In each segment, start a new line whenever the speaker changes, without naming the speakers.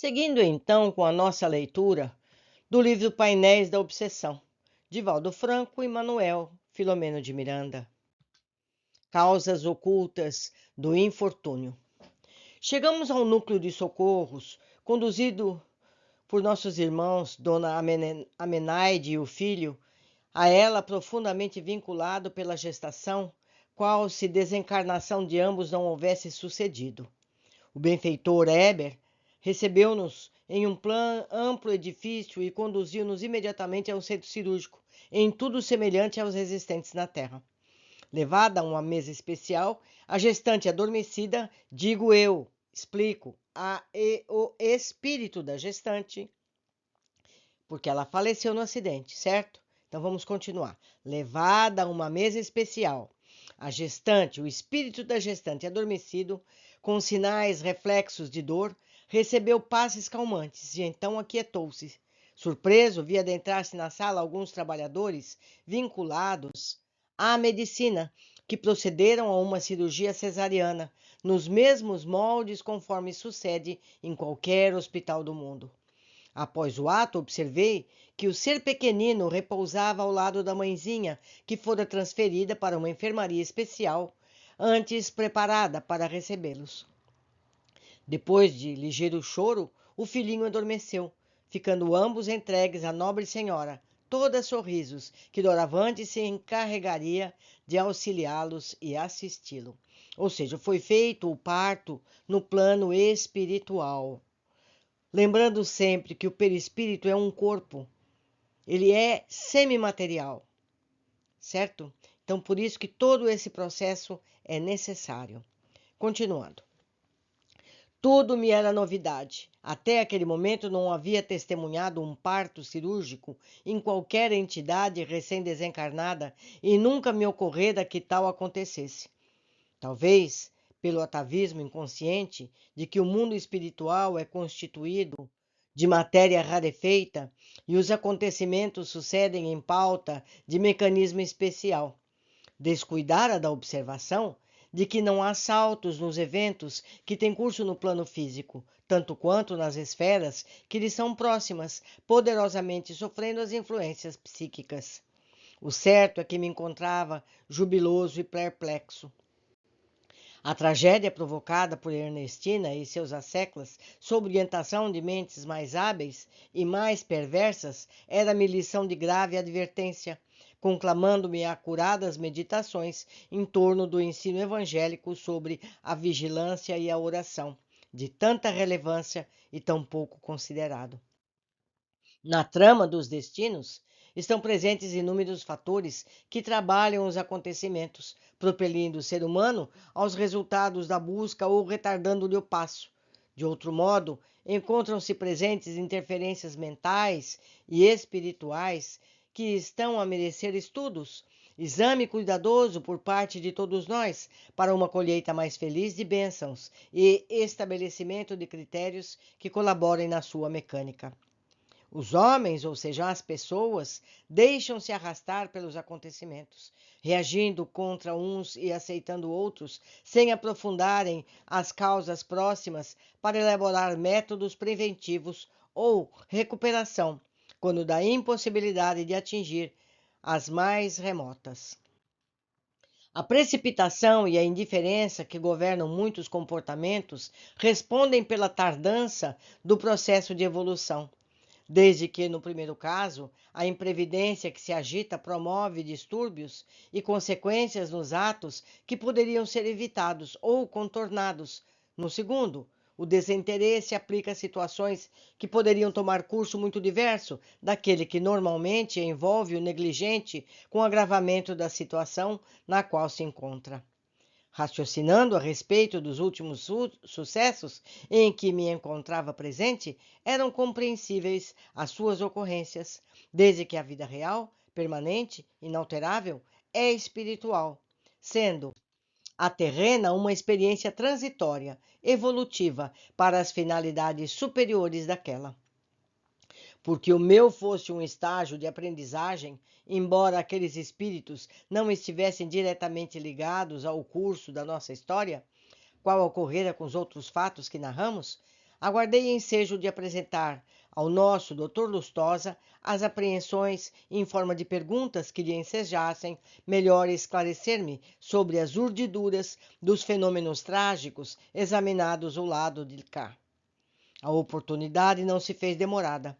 Seguindo então com a nossa leitura do livro Painéis da Obsessão, de Valdo Franco e Manuel Filomeno de Miranda. Causas ocultas do infortúnio. Chegamos ao núcleo de socorros, conduzido por nossos irmãos, Dona Amenaide e o filho, a ela profundamente vinculado pela gestação, qual se desencarnação de ambos não houvesse sucedido. O benfeitor Heber recebeu-nos em um amplo edifício e conduziu-nos imediatamente ao centro cirúrgico, em tudo semelhante aos existentes na terra. Levada a uma mesa especial, a gestante adormecida, digo eu, explico, o espírito da gestante, porque ela faleceu no acidente, certo? Então vamos continuar. Levada a uma mesa especial, a gestante, o espírito da gestante adormecido, com sinais reflexos de dor, recebeu passes calmantes e então aquietou-se. Surpreso, vi adentrar-se na sala alguns trabalhadores vinculados à medicina, que procederam a uma cirurgia cesariana, nos mesmos moldes conforme sucede em qualquer hospital do mundo. Após o ato, observei que o ser pequenino repousava ao lado da mãezinha, que fora transferida para uma enfermaria especial, antes preparada para recebê-los. Depois de ligeiro choro, o filhinho adormeceu, ficando ambos entregues à nobre senhora, toda sorrisos, que doravante se encarregaria de auxiliá-los e assisti-lo. Ou seja, foi feito o parto no plano espiritual. Lembrando sempre que o perispírito é um corpo, ele é semimaterial, certo? Então, por isso que todo esse processo é necessário. Continuando. Tudo me era novidade. Até aquele momento não havia testemunhado um parto cirúrgico em qualquer entidade recém-desencarnada e nunca me ocorrera que tal acontecesse. Talvez pelo atavismo inconsciente de que o mundo espiritual é constituído de matéria rarefeita e os acontecimentos sucedem em pauta de mecanismo especial. Descuidara da observação de que não há saltos nos eventos que têm curso no plano físico, tanto quanto nas esferas que lhes são próximas, poderosamente sofrendo as influências psíquicas. O certo é que me encontrava jubiloso e perplexo. A tragédia provocada por Ernestina e seus asseclas, sob orientação de mentes mais hábeis e mais perversas, era-me lição de grave advertência, conclamando-me a acuradas meditações em torno do ensino evangélico sobre a vigilância e a oração, de tanta relevância e tão pouco considerado. Na trama dos destinos, estão presentes inúmeros fatores que trabalham os acontecimentos, propelindo o ser humano aos resultados da busca ou retardando-lhe o passo. De outro modo, encontram-se presentes interferências mentais e espirituais que estão a merecer estudos, exame cuidadoso por parte de todos nós, para uma colheita mais feliz de bênçãos e estabelecimento de critérios que colaborem na sua mecânica. Os homens, ou seja, as pessoas, deixam-se arrastar pelos acontecimentos, reagindo contra uns e aceitando outros, sem aprofundarem as causas próximas para elaborar métodos preventivos ou recuperação, quando da impossibilidade de atingir as mais remotas. A precipitação e a indiferença que governam muitos comportamentos respondem pela tardança do processo de evolução. Desde que, no primeiro caso, a imprevidência que se agita promove distúrbios e consequências nos atos que poderiam ser evitados ou contornados. No segundo, o desinteresse aplica situações que poderiam tomar curso muito diverso daquele que normalmente envolve o negligente com o agravamento da situação na qual se encontra. Raciocinando a respeito dos últimos sucessos em que me encontrava presente, eram compreensíveis as suas ocorrências, desde que a vida real, permanente, inalterável, é espiritual, sendo a terrena uma experiência transitória, evolutiva, para as finalidades superiores daquela. Porque o meu fosse um estágio de aprendizagem, embora aqueles espíritos não estivessem diretamente ligados ao curso da nossa história, qual ocorrera com os outros fatos que narramos, aguardei ensejo de apresentar ao nosso Dr. Lustosa as apreensões em forma de perguntas que lhe ensejassem melhor esclarecer-me sobre as urdiduras dos fenômenos trágicos examinados ao lado de cá. A oportunidade não se fez demorada.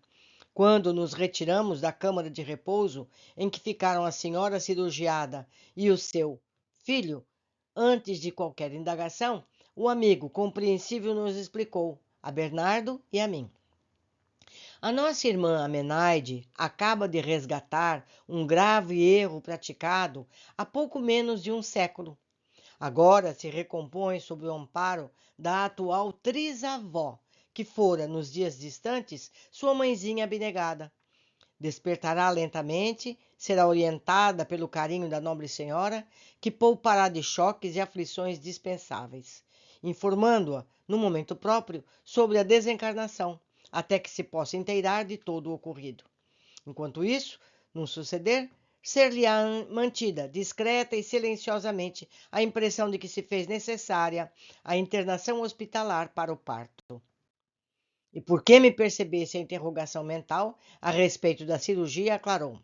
Quando nos retiramos da câmara de repouso em que ficaram a senhora cirurgiada e o seu filho, antes de qualquer indagação, o amigo compreensível nos explicou, a Bernardo e a mim. A nossa irmã Amenaide acaba de resgatar um grave erro praticado há pouco menos de um século. Agora se recompõe sob o amparo da atual trisavó, que fora, nos dias distantes, sua mãezinha abnegada. Despertará lentamente, será orientada pelo carinho da nobre senhora, que poupará de choques e aflições dispensáveis, informando-a, no momento próprio, sobre a desencarnação, até que se possa inteirar de todo o ocorrido. Enquanto isso, no suceder, ser-lhe-á mantida, discreta e silenciosamente, a impressão de que se fez necessária a internação hospitalar para o parto. E porque me percebesse a interrogação mental a respeito da cirurgia, aclarou.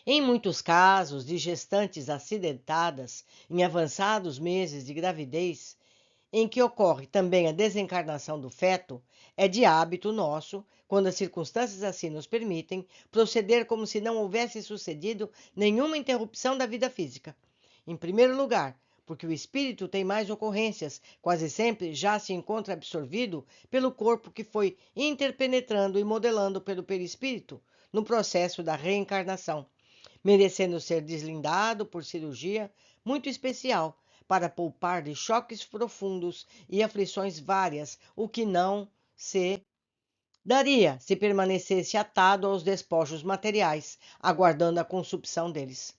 Em muitos casos de gestantes acidentadas em avançados meses de gravidez, em que ocorre também a desencarnação do feto, é de hábito nosso, quando as circunstâncias assim nos permitem, proceder como se não houvesse sucedido nenhuma interrupção da vida física. Em primeiro lugar, porque o espírito tem mais ocorrências, quase sempre já se encontra absorvido pelo corpo que foi interpenetrando e modelando pelo perispírito no processo da reencarnação, merecendo ser deslindado por cirurgia muito especial, para poupar de choques profundos e aflições várias, o que não se daria se permanecesse atado aos despojos materiais, aguardando a consumpção deles.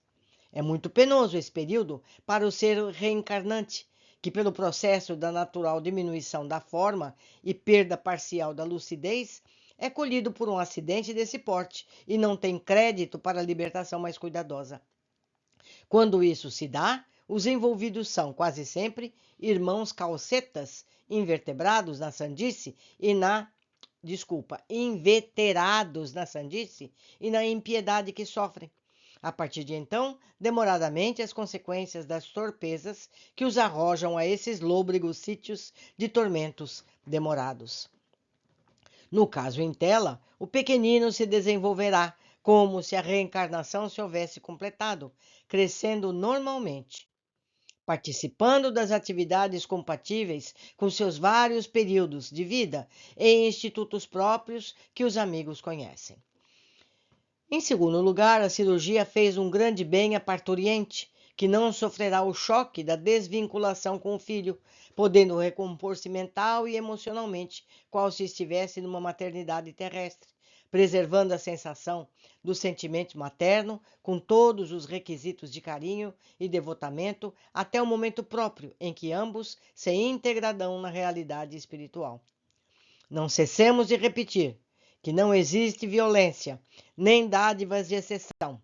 É muito penoso esse período para o ser reencarnante, que pelo processo da natural diminuição da forma e perda parcial da lucidez, é colhido por um acidente desse porte e não tem crédito para a libertação mais cuidadosa. Quando isso se dá, os envolvidos são, quase sempre, irmãos calcetas, invertebrados na sandice e inveterados na sandice e na impiedade que sofrem. A partir de então, demoradamente, as consequências das torpezas que os arrojam a esses lôbregos sítios de tormentos demorados. No caso em tela, o pequenino se desenvolverá como se a reencarnação se houvesse completado, crescendo normalmente, participando das atividades compatíveis com seus vários períodos de vida e institutos próprios que os amigos conhecem. Em segundo lugar, a cirurgia fez um grande bem à parturiente, que não sofrerá o choque da desvinculação com o filho, podendo recompor-se mental e emocionalmente, qual se estivesse numa maternidade terrestre, preservando a sensação do sentimento materno, com todos os requisitos de carinho e devotamento, até o momento próprio em que ambos se integrarão na realidade espiritual. Não cessemos de repetir que não existe violência, nem dádivas de exceção,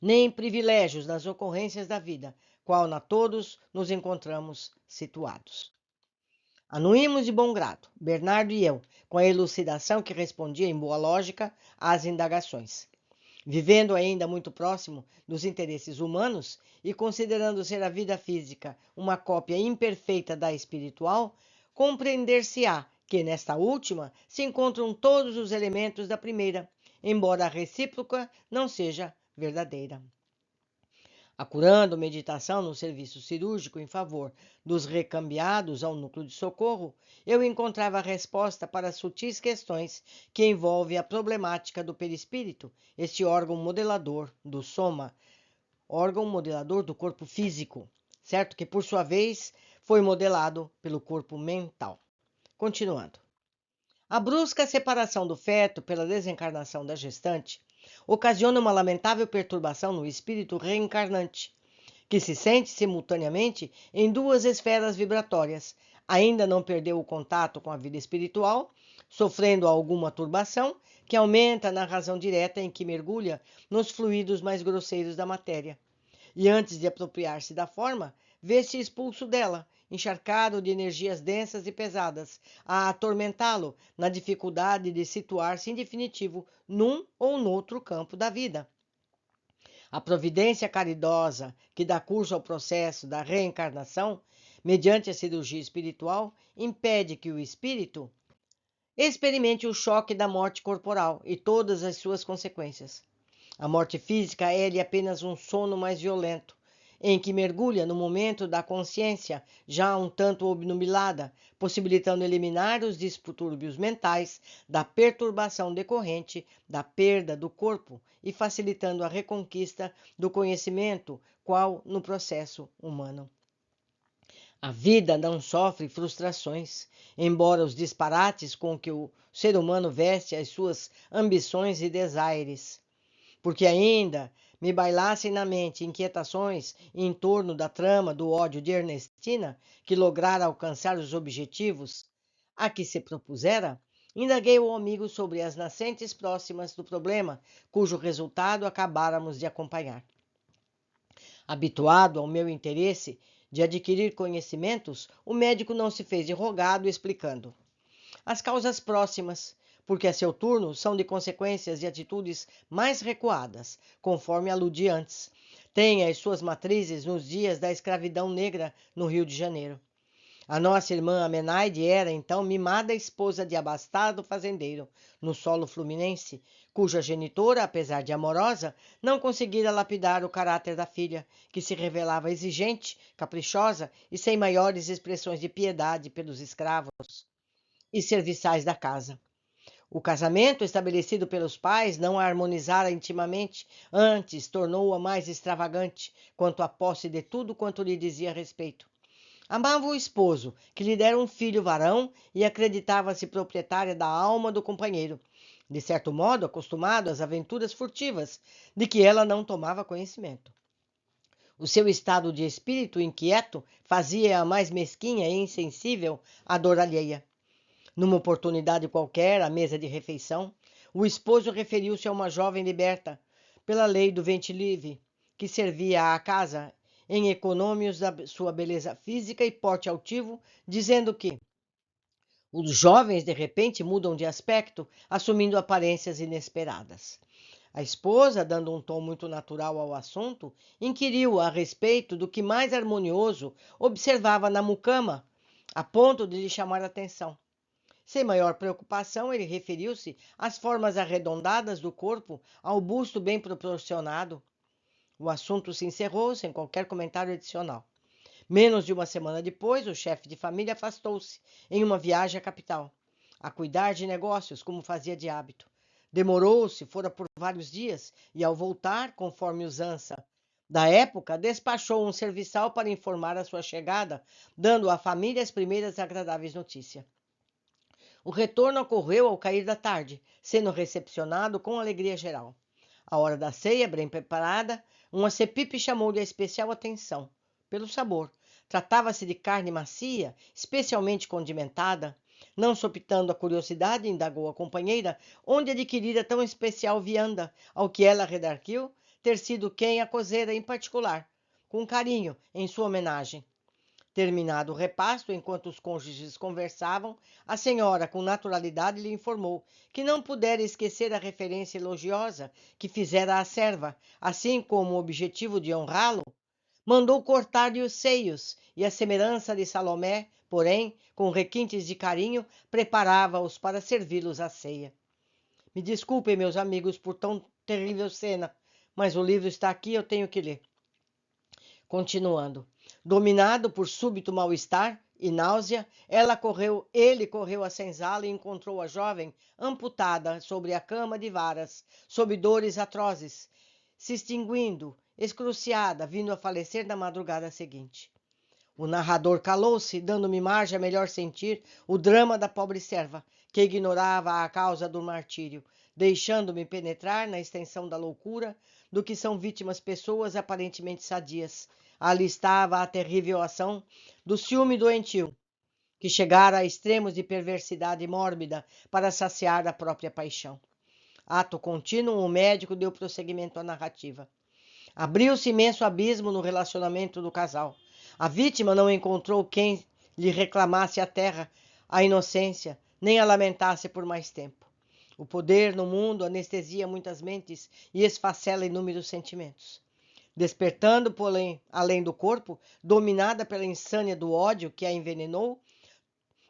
nem privilégios nas ocorrências da vida, qual na todos nos encontramos situados. Anuímos de bom grado, Bernardo e eu, com a elucidação que respondia em boa lógica às indagações. Vivendo ainda muito próximo dos interesses humanos e considerando ser a vida física uma cópia imperfeita da espiritual, compreender-se-á que nesta última se encontram todos os elementos da primeira, embora a recíproca não seja verdadeira. Acurando meditação no serviço cirúrgico em favor dos recambiados ao núcleo de socorro, eu encontrava a resposta para as sutis questões que envolvem a problemática do perispírito, este órgão modelador do soma, órgão modelador do corpo físico, certo? Que, por sua vez, foi modelado pelo corpo mental. Continuando. A brusca separação do feto pela desencarnação da gestante ocasiona uma lamentável perturbação no espírito reencarnante, que se sente simultaneamente em duas esferas vibratórias. Ainda não perdeu o contato com a vida espiritual, sofrendo alguma turbação que aumenta na razão direta em que mergulha nos fluidos mais grosseiros da matéria. E antes de apropriar-se da forma, vê-se expulso dela, encharcado de energias densas e pesadas, a atormentá-lo na dificuldade de situar-se em definitivo num ou noutro campo da vida. A providência caridosa que dá curso ao processo da reencarnação, mediante a cirurgia espiritual, impede que o espírito experimente o choque da morte corporal e todas as suas consequências. A morte física é-lhe apenas um sono mais violento, em que mergulha no momento da consciência já um tanto obnubilada, possibilitando eliminar os distúrbios mentais da perturbação decorrente da perda do corpo e facilitando a reconquista do conhecimento, qual no processo humano. A vida não sofre frustrações, embora os disparates com que o ser humano veste as suas ambições e desaires, porque ainda me bailassem na mente inquietações em torno da trama do ódio de Ernestina, que lograra alcançar os objetivos a que se propusera, indaguei o amigo sobre as nascentes próximas do problema, cujo resultado acabáramos de acompanhar. Habituado ao meu interesse de adquirir conhecimentos, o médico não se fez de rogado, explicando. As causas próximas, porque a seu turno são de consequências e atitudes mais recuadas, conforme aludi antes, têm as suas matrizes nos dias da escravidão negra no Rio de Janeiro. A nossa irmã Amenaide era, então, mimada esposa de abastado fazendeiro, no solo fluminense, cuja genitora, apesar de amorosa, não conseguira lapidar o caráter da filha, que se revelava exigente, caprichosa e sem maiores expressões de piedade pelos escravos e serviçais da casa. O casamento estabelecido pelos pais não a harmonizara intimamente, antes tornou-a mais extravagante quanto à posse de tudo quanto lhe dizia respeito. Amava o esposo, que lhe dera um filho varão e acreditava-se proprietária da alma do companheiro, de certo modo acostumado às aventuras furtivas, de que ela não tomava conhecimento. O seu estado de espírito inquieto fazia-a mais mesquinha e insensível à dor alheia. Numa oportunidade qualquer, à mesa de refeição, o esposo referiu-se a uma jovem liberta pela lei do ventre livre, que servia à casa em econômios da sua beleza física e porte altivo, dizendo que os jovens de repente mudam de aspecto, assumindo aparências inesperadas. A esposa, dando um tom muito natural ao assunto, inquiriu a respeito do que mais harmonioso observava na mucama, a ponto de lhe chamar a atenção. Sem maior preocupação, ele referiu-se às formas arredondadas do corpo, ao busto bem proporcionado. O assunto se encerrou sem qualquer comentário adicional. Menos de uma semana depois, o chefe de família afastou-se em uma viagem à capital, a cuidar de negócios, como fazia de hábito. Demorou-se, fora por vários dias, e ao voltar, conforme usança da época, despachou um serviçal para informar a sua chegada, dando à família as primeiras agradáveis notícias. O retorno ocorreu ao cair da tarde, sendo recepcionado com alegria geral. À hora da ceia, bem preparada, uma cepipe chamou-lhe a especial atenção, pelo sabor. Tratava-se de carne macia, especialmente condimentada. Não sopitando a curiosidade, indagou a companheira onde adquirira tão especial vianda, ao que ela redarguiu ter sido quem a cozera em particular, com carinho, em sua homenagem. Terminado o repasto, enquanto os cônjuges conversavam, a senhora, com naturalidade, lhe informou que não pudera esquecer a referência elogiosa que fizera à serva, assim como o objetivo de honrá-lo, mandou cortar-lhe os seios, e a semelhança de Salomé, porém, com requintes de carinho, preparava-os para servi-los à ceia. Me desculpem, meus amigos, por tão terrível cena, mas o livro está aqui, eu tenho que ler. Continuando. Dominado por súbito mal-estar e náusea, ele correu à senzala e encontrou a jovem amputada sobre a cama de varas, sob dores atrozes, se extinguindo, excruciada, vindo a falecer na madrugada seguinte. O narrador calou-se, dando-me margem a melhor sentir o drama da pobre serva, que ignorava a causa do martírio, deixando-me penetrar na extensão da loucura do que são vítimas pessoas aparentemente sadias. Ali estava a terrível ação do ciúme doentio, que chegara a extremos de perversidade mórbida para saciar a própria paixão. Ato contínuo, o médico deu prosseguimento à narrativa. Abriu-se imenso abismo no relacionamento do casal. A vítima não encontrou quem lhe reclamasse a terra, a inocência, nem a lamentasse por mais tempo. O poder no mundo anestesia muitas mentes e esfacela inúmeros sentimentos. Despertando, porém, além do corpo, dominada pela insânia do ódio que a envenenou,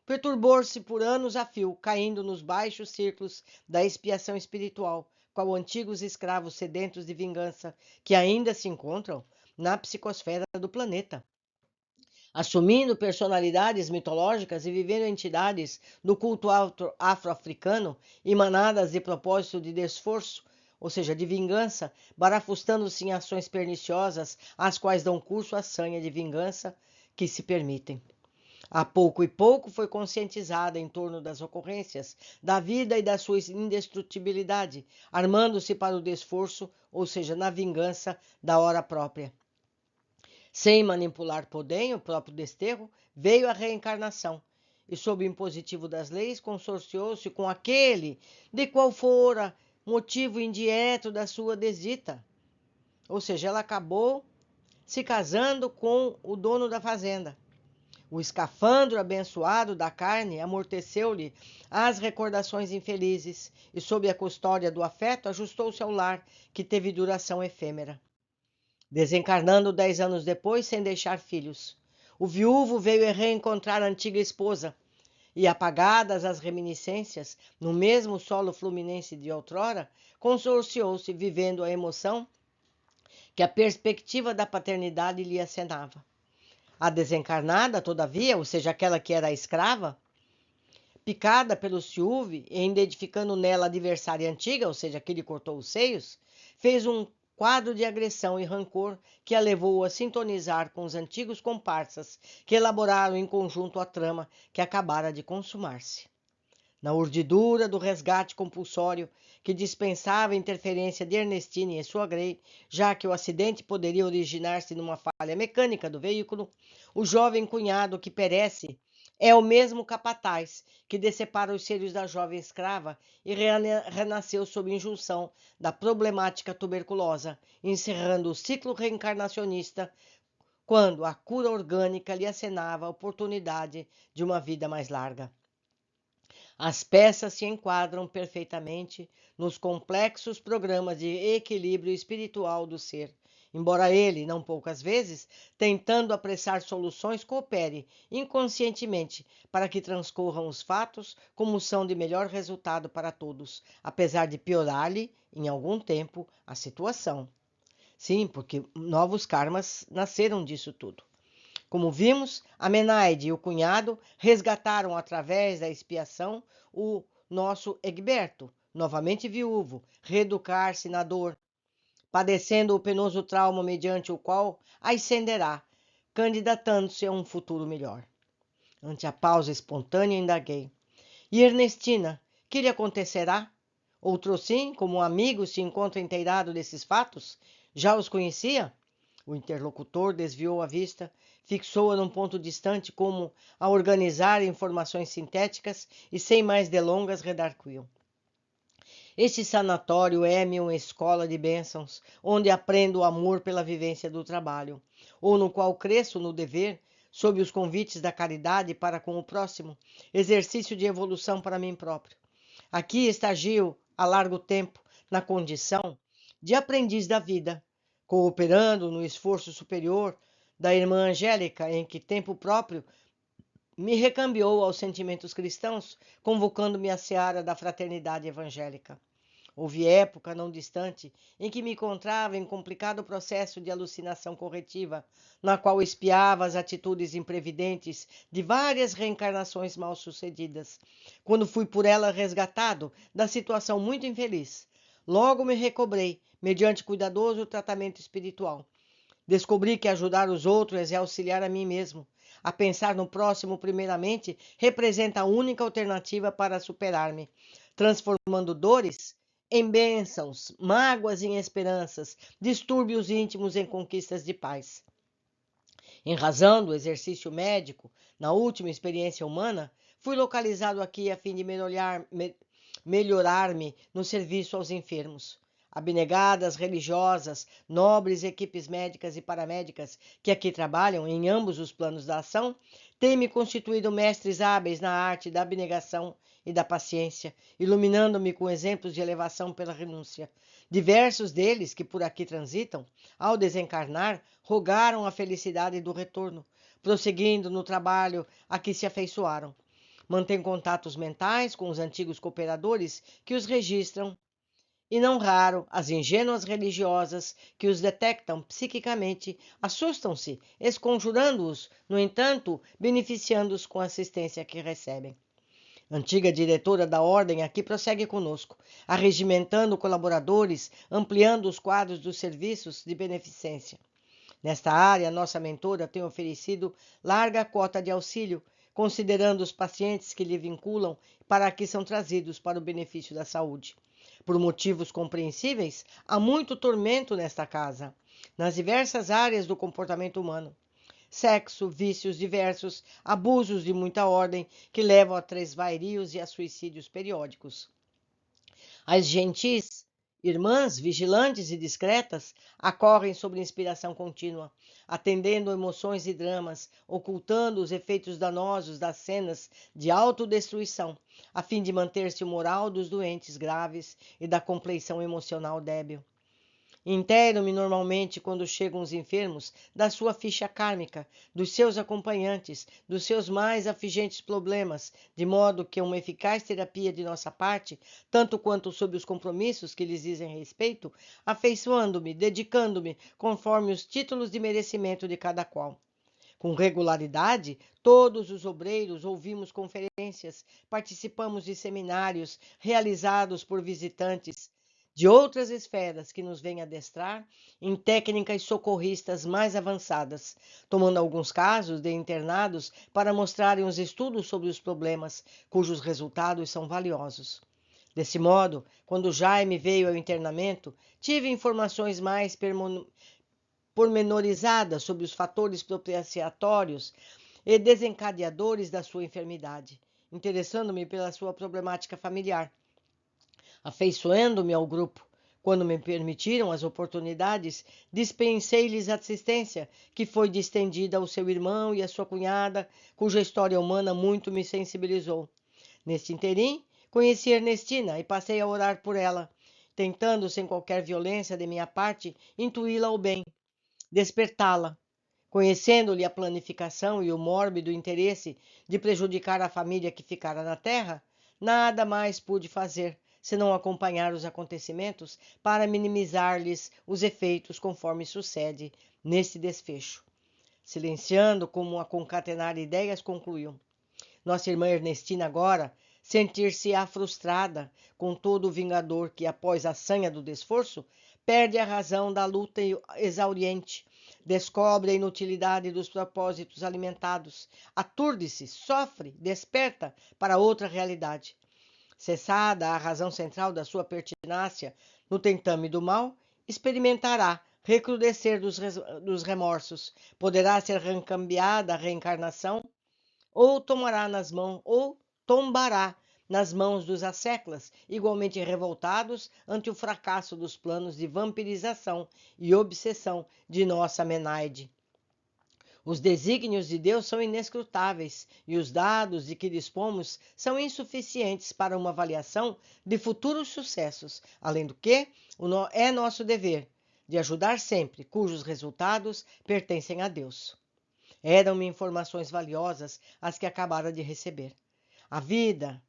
perturbou-se por anos a fio, caindo nos baixos círculos da expiação espiritual, qual antigos escravos sedentos de vingança que ainda se encontram na psicosfera do planeta, assumindo personalidades mitológicas e vivendo entidades do culto afro-africano emanadas de propósito de desforço, ou seja, de vingança, barafustando-se em ações perniciosas, às quais dão curso à sanha de vingança que se permitem. A pouco e pouco foi conscientizada em torno das ocorrências da vida e da sua indestrutibilidade, armando-se para o desforço, ou seja, na vingança da hora própria. Sem manipular porém o próprio desterro, veio a reencarnação e, sob o impositivo das leis, consorciou-se com aquele de qual fora motivo indireto da sua desdita. Ou seja, ela acabou se casando com o dono da fazenda. O escafandro abençoado da carne amorteceu-lhe as recordações infelizes e, sob a custódia do afeto, ajustou-se ao lar, que teve duração efêmera. Desencarnando 10 anos depois, sem deixar filhos, o viúvo veio reencontrar a antiga esposa e, apagadas as reminiscências, no mesmo solo fluminense de outrora, consorciou-se, vivendo a emoção que a perspectiva da paternidade lhe acenava. A desencarnada, todavia, ou seja, aquela que era a escrava, picada pelo ciúme e identificando nela a adversária antiga, ou seja, que lhe cortou os seios, fez um quadro de agressão e rancor que a levou a sintonizar com os antigos comparsas que elaboraram em conjunto a trama que acabara de consumar-se. Na urdidura do resgate compulsório, que dispensava a interferência de Ernestine e sua Grey, já que o acidente poderia originar-se numa falha mecânica do veículo, o jovem cunhado que perece é o mesmo capataz que decepara os seios da jovem escrava e renasceu sob injunção da problemática tuberculosa, encerrando o ciclo reencarnacionista quando a cura orgânica lhe acenava a oportunidade de uma vida mais larga. As peças se enquadram perfeitamente nos complexos programas de equilíbrio espiritual do ser, embora ele, não poucas vezes, tentando apressar soluções, coopere inconscientemente para que transcorram os fatos como são de melhor resultado para todos, apesar de piorar-lhe, em algum tempo, a situação. Sim, porque novos karmas nasceram disso tudo. Como vimos, a Menaide e o cunhado resgataram através da expiação o nosso Egberto, novamente viúvo, reeducar-se na dor, padecendo o penoso trauma mediante o qual ascenderá, candidatando-se a um futuro melhor. Ante a pausa espontânea, indaguei. E Ernestina, que lhe acontecerá? Outrossim, como um amigo se encontra inteirado desses fatos? Já os conhecia? O interlocutor desviou a vista, fixou-a num ponto distante, como a organizar informações sintéticas e, sem mais delongas, redarguiu. Este sanatório é-me uma escola de bênçãos, onde aprendo o amor pela vivência do trabalho, ou no qual cresço no dever, sob os convites da caridade para com o próximo, exercício de evolução para mim próprio. Aqui estagio há largo tempo, na condição de aprendiz da vida, cooperando no esforço superior da irmã Angélica, em que tempo próprio me recambiou aos sentimentos cristãos, convocando-me à seara da fraternidade evangélica. Houve época não distante em que me encontrava em complicado processo de alucinação corretiva, na qual espiava as atitudes imprevidentes de várias reencarnações mal sucedidas, quando fui por ela resgatado da situação muito infeliz. Logo me recobrei, mediante cuidadoso tratamento espiritual. Descobri que ajudar os outros é auxiliar a mim mesmo. A pensar no próximo, primeiramente, representa a única alternativa para superar-me, transformando dores em bênçãos, mágoas em esperanças, distúrbios íntimos em conquistas de paz. Em razão do exercício médico, na última experiência humana, fui localizado aqui a fim de melhorar-me no serviço aos enfermos. abnegadas religiosas, nobres equipes médicas e paramédicas que aqui trabalham em ambos os planos da ação, têm me constituído mestres hábeis na arte da abnegação e da paciência, iluminando-me com exemplos de elevação pela renúncia. Diversos deles que por aqui transitam, ao desencarnar, rogaram a felicidade do retorno, prosseguindo no trabalho a que se afeiçoaram. Mantém contatos mentais com os antigos cooperadores que os registram e, não raro, as ingênuas religiosas que os detectam psiquicamente assustam-se, esconjurando-os, no entanto, beneficiando-os com a assistência que recebem. Antiga diretora da Ordem aqui prossegue conosco, arregimentando colaboradores, ampliando os quadros dos serviços de beneficência. Nesta área, nossa mentora tem oferecido larga cota de auxílio, considerando os pacientes que lhe vinculam para que são trazidos para o benefício da saúde. Por motivos compreensíveis, há muito tormento nesta casa, nas diversas áreas do comportamento humano. Sexo, vícios diversos, abusos de muita ordem, que levam a tresvairios e a suicídios periódicos. As gentis irmãs, vigilantes e discretas, acorrem sobre inspiração contínua, atendendo emoções e dramas, ocultando os efeitos danosos das cenas de autodestruição, a fim de manter-se o moral dos doentes graves e da compleição emocional débil. Inteiram-me normalmente, quando chegam os enfermos, da sua ficha kármica, dos seus acompanhantes, dos seus mais afligentes problemas, de modo que uma eficaz terapia de nossa parte, tanto quanto sob os compromissos que lhes dizem respeito, afeiçoando-me, dedicando-me, conforme os títulos de merecimento de cada qual. Com regularidade, todos os obreiros ouvimos conferências, participamos de seminários realizados por visitantes de outras esferas que nos vêm adestrar em técnicas socorristas mais avançadas, tomando alguns casos de internados para mostrarem os estudos sobre os problemas, cujos resultados são valiosos. Desse modo, quando Jaime veio ao internamento, tive informações mais pormenorizadas sobre os fatores propiciatórios e desencadeadores da sua enfermidade, interessando-me pela sua problemática familiar. Afeiçoando-me ao grupo, quando me permitiram as oportunidades, dispensei-lhes assistência, que foi distendida ao seu irmão e à sua cunhada, cuja história humana muito me sensibilizou. Neste interim, conheci Ernestina e passei a orar por ela, tentando, sem qualquer violência de minha parte, intuí-la ao bem, despertá-la. Conhecendo-lhe a planificação e o mórbido interesse de prejudicar a família que ficara na terra, nada mais pude fazer, senão acompanhar os acontecimentos para minimizar-lhes os efeitos conforme sucede nesse desfecho. Silenciando como a concatenar ideias, concluiu. Nossa irmã Ernestina agora sentir-se-á frustrada com todo o vingador que, após a sanha do desforço, perde a razão da luta exauriente, descobre a inutilidade dos propósitos alimentados, aturde-se, sofre, desperta para outra realidade. Cessada a razão central da sua pertinácia no tentame do mal, experimentará recrudescer dos remorsos, poderá ser recambiada a reencarnação, ou tombará nas mãos dos asseclas, igualmente revoltados ante o fracasso dos planos de vampirização e obsessão de nossa Menaide. Os desígnios de Deus são inescrutáveis e os dados de que dispomos são insuficientes para uma avaliação de futuros sucessos, além do que é nosso dever de ajudar sempre, cujos resultados pertencem a Deus. Eram-me informações valiosas as que acabara de receber. A vida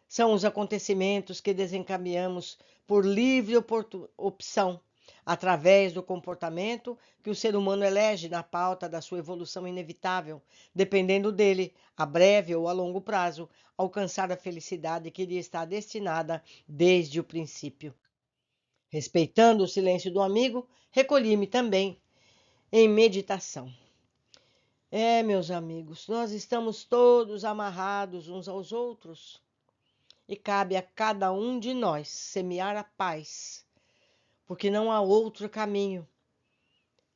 são os acontecimentos que desencaminhamos por livre opção, através do comportamento que o ser humano elege na pauta da sua evolução inevitável, dependendo dele, a breve ou a longo prazo, alcançar a felicidade que lhe está destinada desde o princípio. Respeitando o silêncio do amigo, recolhi-me também em meditação. Meus amigos, nós estamos todos amarrados uns aos outros e cabe a cada um de nós semear a paz, porque não há outro caminho.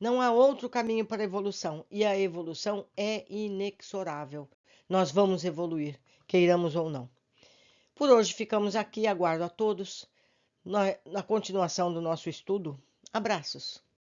Não há outro caminho para a evolução e a evolução é inexorável. Nós vamos evoluir, queiramos ou não. Por hoje ficamos aqui, aguardo a todos na continuação do nosso estudo. Abraços!